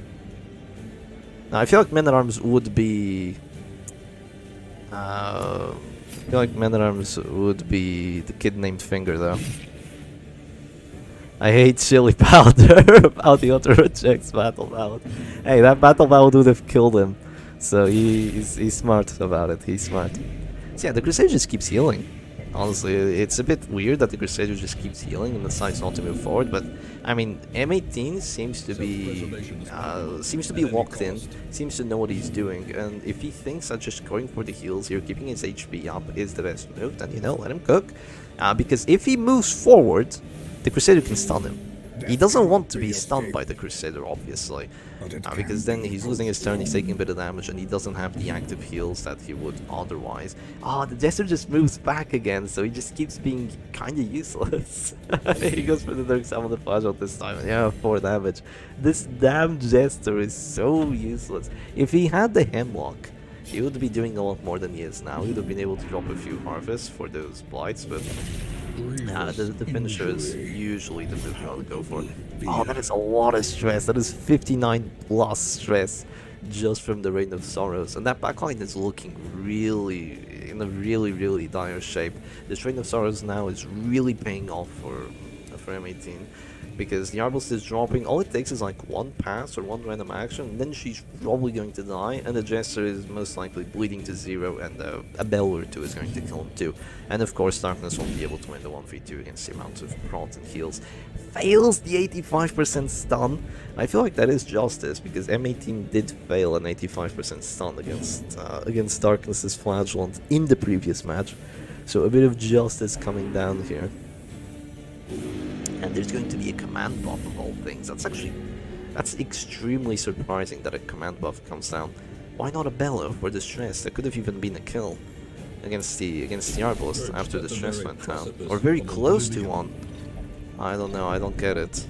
Now, I feel like Men-at-Arms would be... I feel like Men-at-Arms would be the kid named Finger, though. I hate chili powder. Bounty Hunter rejects Battle Ballad. Hey, that Battle Ballad would have killed him. So he's smart about it. He's smart. So yeah, the Crusader just keeps healing. Honestly, it's a bit weird that the Crusader just keeps healing and decides not to move forward. But I mean, M18 seems to be locked in. Seems to know what he's doing. And if he thinks that just going for the heals here, keeping his HP up, is the best move, then let him cook. Because if he moves forward, the Crusader can stun him. He doesn't want to be stunned by the Crusader, obviously, because then he's losing his turn, he's taking a bit of damage, and he doesn't have the active heals that he would otherwise. The Jester just moves back again, so he just keeps being kinda useless. He goes for the Dirk Samming the Flash this time, and yeah, 4 damage. This damn Jester is so useless. If he had the Hemlock, he would be doing a lot more than he is now. He would have been able to drop a few harvests for those blights, but the finisher is usually the move you want to go for. Oh, that is a lot of stress. That is 59 plus stress just from the Reign of Sorrows. And that backline is looking in a really dire shape. This Reign of Sorrows now is really paying off for M18. Because the Arbalest is dropping, all it takes is like one pass or one random action, and then she's probably going to die, and the Jester is most likely bleeding to 0, and a Bell or 2 is going to kill him too. And of course, Darkness won't be able to win the 1v2 against the amount of prot and heals. Fails the 85% stun. I feel like that is justice, because M18 did fail an 85% stun against Darkness's Flagellant in the previous match. So a bit of justice coming down here. And there's going to be a command buff of all things. That's extremely surprising that a command buff comes down. Why not a Bellow for the stress? That could have even been a kill against the Arbalest after the stress went down, or very close to one. I don't know. I don't get it.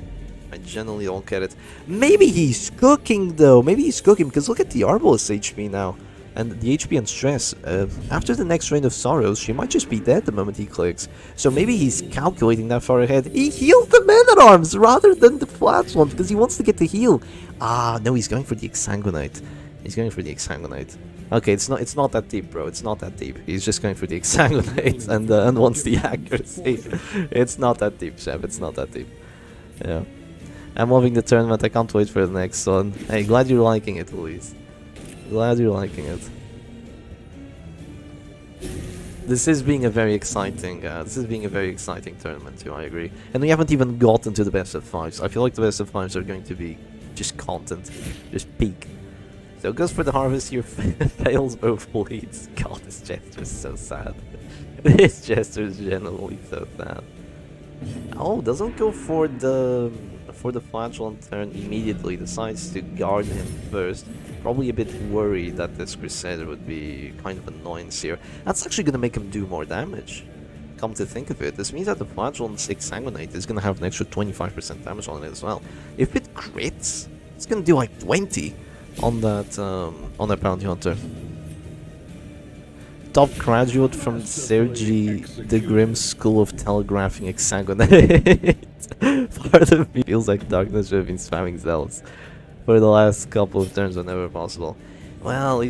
I genuinely don't get it. Maybe he's cooking though. Maybe he's cooking, because look at the Arbalest HP now. And the HP and stress, after the next Reign of Sorrows, she might just be dead the moment he clicks. So maybe he's calculating that far ahead. He healed the Men-at-Arms rather than the Flagellant, because he wants to get the heal. No, he's going for the Exsanguinate. He's going for the Exsanguinate. Okay, it's not that deep, bro. It's not that deep. He's just going for the Exsanguinate and wants the accuracy. It's not that deep, Chef. It's not that deep. Yeah. I'm loving the tournament. I can't wait for the next one. Hey, glad you're liking it, Luis. Glad you're liking it. This is being a very exciting tournament too, I agree. And we haven't even gotten to the best of 5s. I feel like the best of 5s are going to be just content, just peak. So goes for the harvest here, fails both bleeds. God, this Jester is so sad. This Jester is genuinely so sad. Oh, doesn't go for the Flagellant turn immediately, decides to guard him first. Probably a bit worried that this Crusader would be kind of annoyance here. That's actually going to make him do more damage. Come to think of it, this means that the Flagellant's Exsanguinate is going to have an extra 25% damage on it as well. If it crits, it's going to do like 20 on that Bounty Hunter. Top graduate from Sergi the Grim School of Telegraphing Exsanguinate. Part of me feels like Darkness should have been spamming Zealots for the last couple of turns whenever possible. Well, he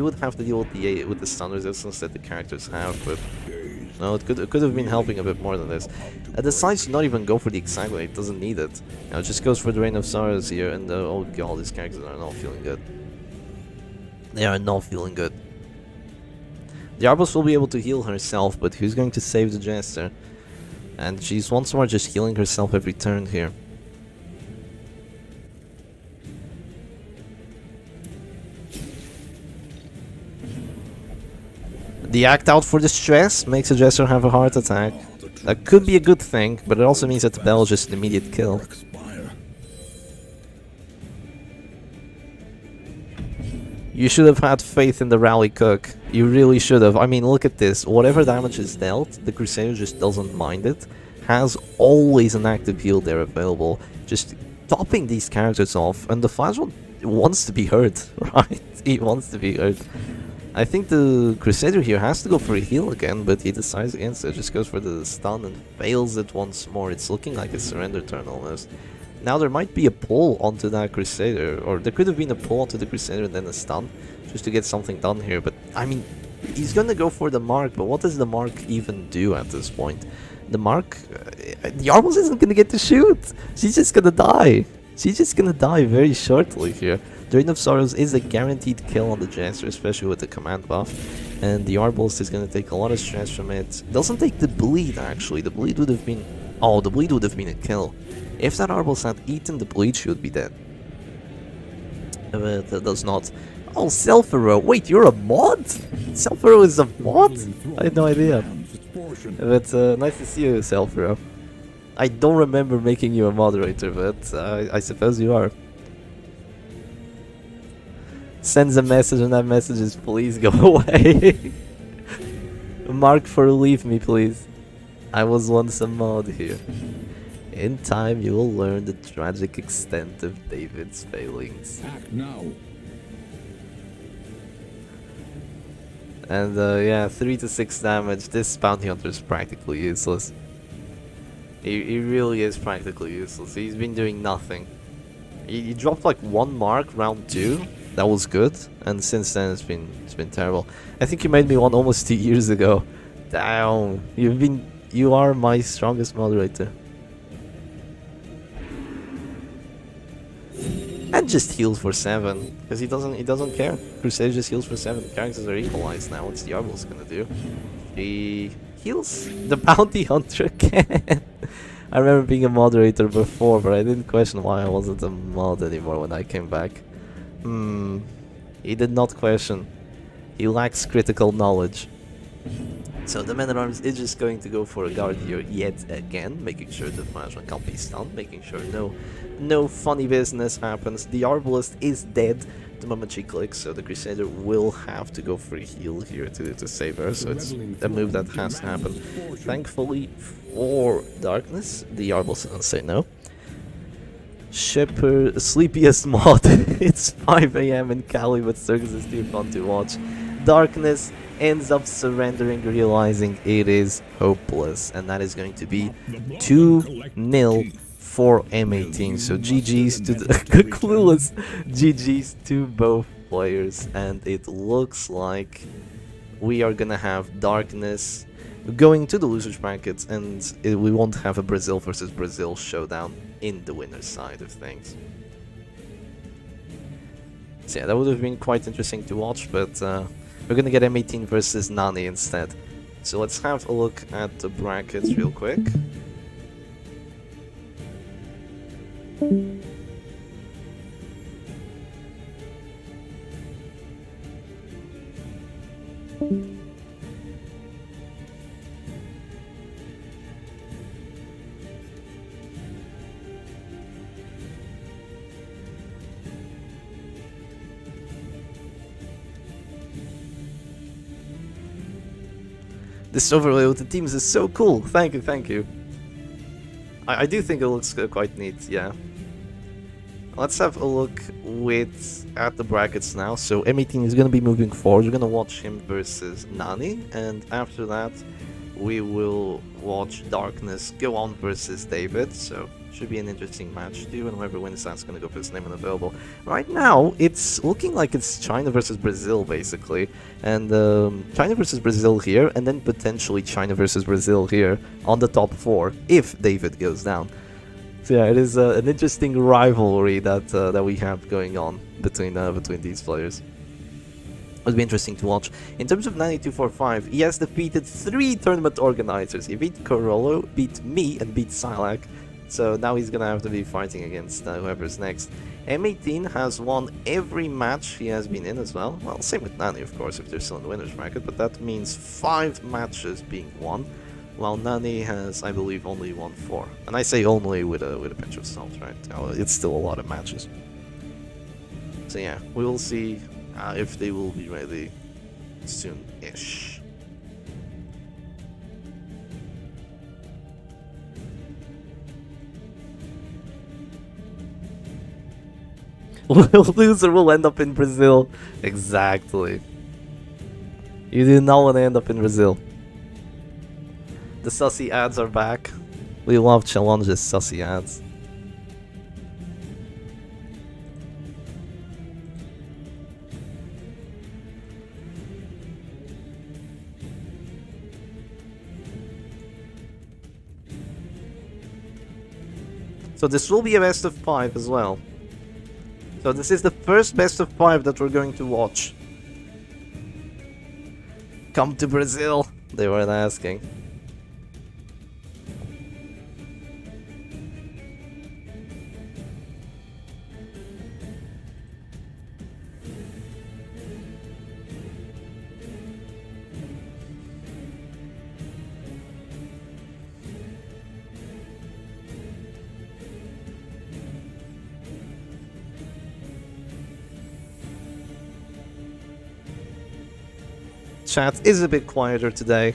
would have to deal with the stun resistance that the characters have, but no, it could have been helping a bit more than this. It decides to not even go for the Exsanguinate, it doesn't need it. Now it just goes for the Reign of Sorrows here, and oh god, these characters are not feeling good. They are not feeling good. The Arbalest will be able to heal herself, but who's going to save the Jester? And she's once more just healing herself every turn here. The act out for the stress makes a Jester have a heart attack. That could be a good thing, but it also means that the Bell is just an immediate kill. You should have had faith in the rally cook. You really should have. I mean, look at this. Whatever damage is dealt, the Crusader just doesn't mind it. Has always an active heal there available. Just topping these characters off. And the Flash one wants to be heard, right? He wants to be heard. I think the Crusader here has to go for a heal again, but he decides against it. Just goes for the stun and fails it once more. It's looking like a surrender turn almost. Now there might be a pull onto that Crusader, or there could have been a pull onto the Crusader and then a stun, just to get something done here. But, I mean, he's gonna go for the Mark, but what does the Mark even do at this point? The Mark, the Arbus isn't gonna get to shoot! She's just gonna die! She's just gonna die very shortly here. Drain of Sorrows is a guaranteed kill on the Jester, especially with the command buff. And the Arbalest is gonna take a lot of stress from it. Doesn't take the bleed, actually. The bleed would have been... Oh, the bleed would have been a kill. If that Arbalest had eaten the bleed, she would be dead. But that does not. Oh, Selfaro! Wait, you're a mod? Selfaro is a mod? I had no idea. But nice to see you, Selfaro. I don't remember making you a moderator, but I suppose you are. Sends a message and that message is please go away. Mark for leave me please. I was once a mod here. In time you will learn the tragic extent of David's failings. Act now. And yeah, 3 to 6 damage. This bounty hunter is practically useless. He really is practically useless. He's been doing nothing. He dropped like 1 mark round 2. That was good, and since then it's been terrible. I think you made me one almost 2 years ago. Damn, you are my strongest moderator. And just heals for 7, because he doesn't care. Crusader just heals for 7. The characters are equalized now. What's the Arbalest gonna do? He heals the bounty hunter again. I remember being a moderator before, but I didn't question why I wasn't a mod anymore when I came back. He did not question. He lacks critical knowledge. So the Man-at-Arms is just going to go for a guard here yet again, making sure the management can't be stunned, making sure no funny business happens. The Arbalest is dead the moment she clicks, so the Crusader will have to go for a heal here to save her, so it's a move that has to happen. Thankfully for Darkness, the Arbalest doesn't say no. Shepherd, sleepiest mod. It's 5 AM in Cali, but Circus is too fun to watch. Darkness ends up surrendering, realizing it is hopeless, and that is going to be 2-0 for M18. So GG's to the clueless. GG's to both players, and it looks like we are gonna have Darkness going to the losers brackets, and we won't have a Brazil versus Brazil showdown in the winner's side of things. So yeah, that would have been quite interesting to watch, but we're gonna get M18 versus Nani instead. So let's have a look at the brackets real quick. This overlay with the teams is so cool. Thank you, thank you. I do think it looks quite neat, yeah. Let's have a look at the brackets now. So M18 is going to be moving forward. We're going to watch him versus Nani, and after that we will watch Darkness go on versus David. So should be an interesting match too, and whoever wins that's going to go for his name unavailable. Right now it's looking like it's China versus Brazil basically, and China versus Brazil here, and then potentially China versus Brazil here on the top 4 if David goes down. So yeah, it is an interesting rivalry that we have going on between these players. It would be interesting to watch. In terms of 9245, he has defeated 3 tournament organizers. He beat Corollo, beat me, and beat Silak. So now he's gonna have to be fighting against whoever's next. M18 has won every match he has been in as well. Well, same with Nani, of course, if they're still in the winner's bracket, but that means 5 matches being won, while Nani has, I believe, only won 4. And I say only with a pinch of salt, right? It's still a lot of matches. So yeah, we will see if they will be ready soon-ish. Loser will end up in Brazil. Exactly. You do not want to end up in Brazil. The sussy ads are back. We love challenges, sussy ads. So this will be a best of 5 as well. So this is the first best of 5 that we're going to watch. Come to Brazil, they were asking. Chat is a bit quieter today.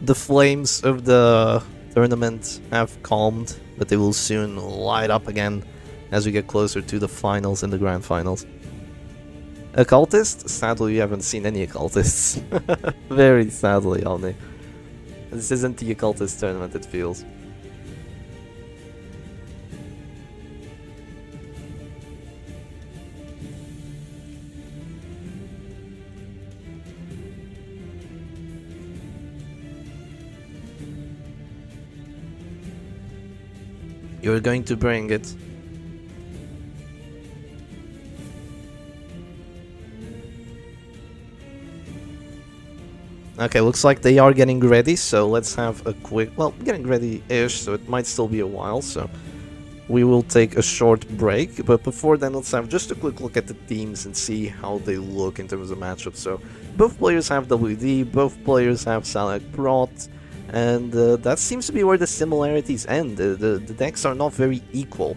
The flames of the tournament have calmed, but they will soon light up again as we get closer to the finals and the grand finals. Occultist? Sadly, we haven't seen any occultists. Very sadly, only. This isn't the occultist tournament, it feels. You're going to bring it. Okay, looks like they are getting ready, so let's have a quick... Well, getting ready-ish, so it might still be a while, so... We will take a short break, but before then let's have just a quick look at the teams and see how they look in terms of matchups. So, both players have WD, both players have Salak Prot, and that seems to be where the similarities end. The decks are not very equal.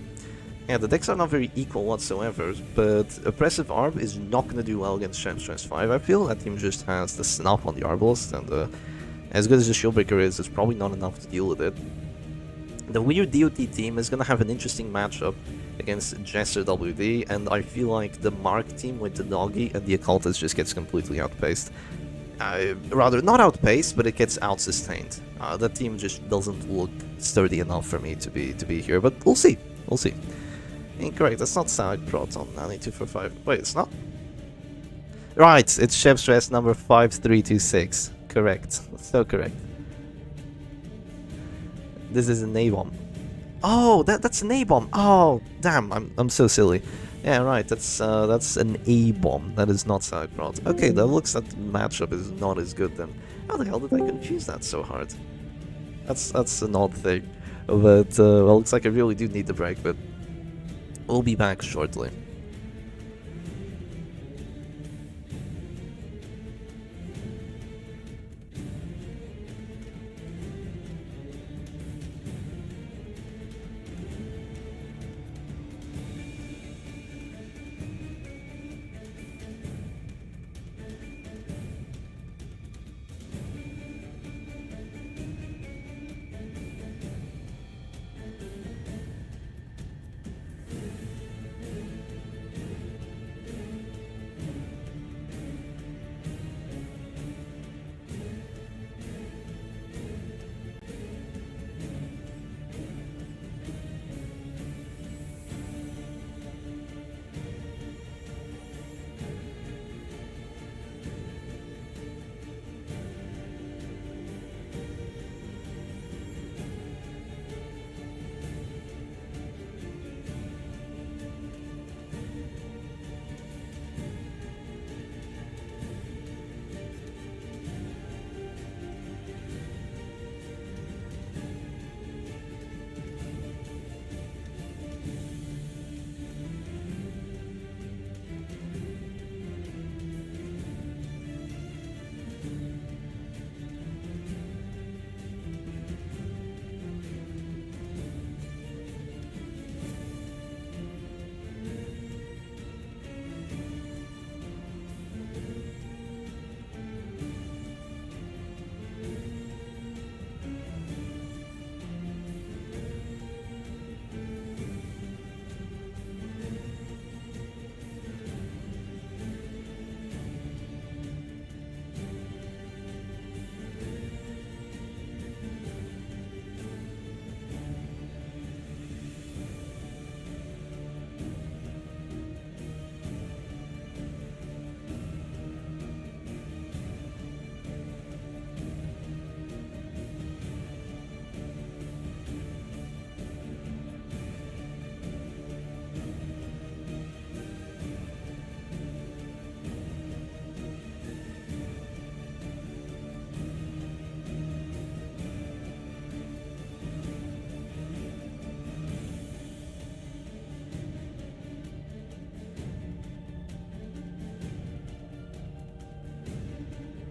Yeah, the decks are not very equal whatsoever, but Oppressive Arb is not going to do well against Stress 5, I feel. That team just has the snuff on the Arbalist, and as good as the Shieldbreaker is, it's probably not enough to deal with it. The Weird DOT team is going to have an interesting matchup against Jester WD, and I feel like the Mark team with the Doggy and the Occultist just gets completely outpaced. Rather, not outpaced, but it gets outsustained. That team just doesn't look sturdy enough for me to be here, but we'll see. We'll see. Incorrect, that's not Side Prot on 9245. Wait, it's not? Right, it's Chef Stress number 5326. Correct. So correct. This is an A-bomb. Oh, that's an A-bomb. Oh, damn, I'm so silly. Yeah, right, that's an A-bomb. That is not Side Prot. Okay, that looks like the matchup is not as good then. How the hell did I confuse that so hard? That's an odd thing. But, well, looks like I really do need the break, but we'll be back shortly.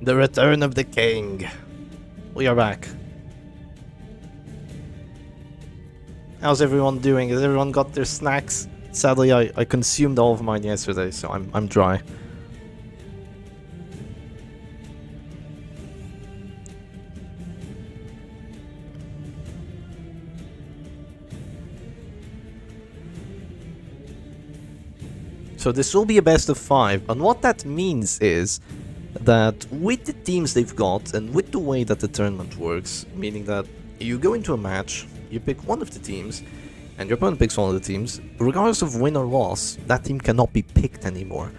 The return of the king. We are back. How's everyone doing? Has everyone got their snacks? Sadly, I consumed all of mine yesterday, so I'm dry. So this will be a best of 5, and what that means is that with the teams they've got, and with the way that the tournament works, meaning that you go into a match, you pick one of the teams, and your opponent picks one of the teams, regardless of win or loss, that team cannot be picked anymore.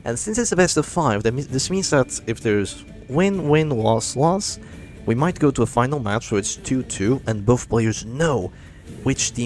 And since it's a best of 5, this means that if there's win, win, loss, loss, we might go to a final match where it's 2-2, and both players know which team